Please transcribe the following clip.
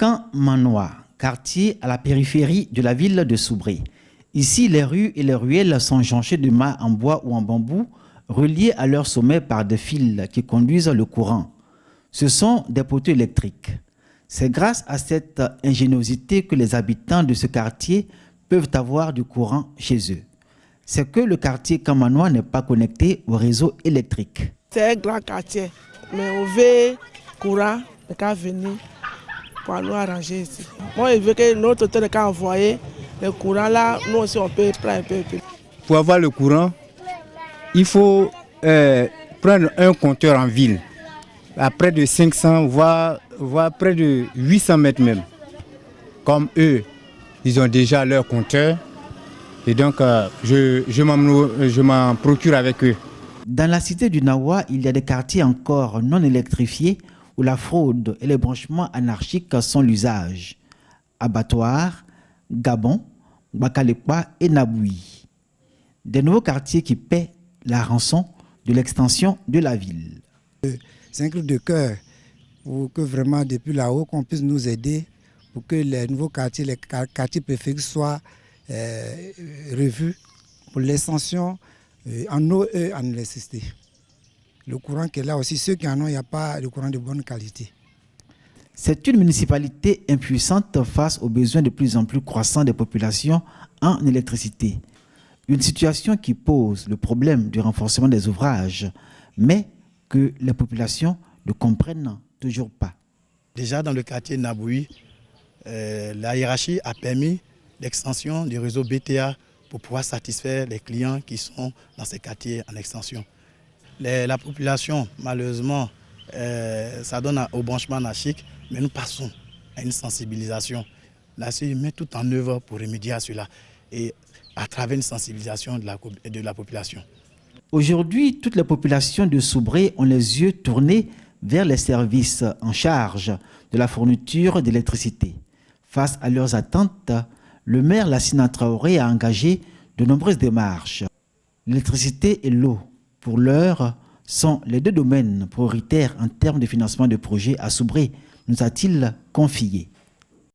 Camp Manois, quartier à la périphérie de la ville de Soubré. Ici, les rues et les ruelles sont jonchées de mâts en bois ou en bambou, reliés à leur sommet par des fils qui conduisent le courant. Ce sont des poteaux électriques. C'est grâce à cette ingéniosité que les habitants de ce quartier peuvent avoir du courant chez eux. C'est que le quartier Camp Manois n'est pas connecté au réseau électrique. C'est un grand quartier, mais on veut courant, le cas venir pour nous arranger ici. Moi, je veux que notre hôtel a envoyé le courant là, nous aussi on peut prendre un peu. Pour avoir le courant, il faut prendre un compteur en ville, à près de 500, voire près de 800 mètres même. Comme eux, ils ont déjà leur compteur, et donc je m'en procure avec eux. Dans la cité du Nawa, il y a des quartiers encore non électrifiés où la fraude et les branchements anarchiques sont l'usage. Abattoirs, Gabon, Bakalepa et Naboui. Des nouveaux quartiers qui paient la rançon de l'extension de la ville. C'est un cri de cœur pour que vraiment depuis là-haut qu'on puisse nous aider pour que les nouveaux quartiers, les quartiers périphériques soient revus pour l'extension en eau et en électricité. Le courant qui est là aussi, ceux qui en ont, il n'y a pas de courant de bonne qualité. C'est une municipalité impuissante face aux besoins de plus en plus croissants des populations en électricité. Une situation qui pose le problème du renforcement des ouvrages, mais que les populations ne comprennent toujours pas. Déjà dans le quartier Naboui, la hiérarchie a permis l'extension du réseau BTA pour pouvoir satisfaire les clients qui sont dans ces quartiers en extension. La population, malheureusement, ça donne au branchement anarchique, mais nous passons à une sensibilisation. La CIE met tout en œuvre pour remédier à cela et à travers une sensibilisation de la population. Aujourd'hui, toutes les populations de Soubré ont les yeux tournés vers les services en charge de la fourniture d'électricité. Face à leurs attentes, le maire Lassina Traoré a engagé de nombreuses démarches. L'électricité et l'eau, pour l'heure, sont les deux domaines prioritaires en termes de financement de projets à Soubré, nous a-t-il confié.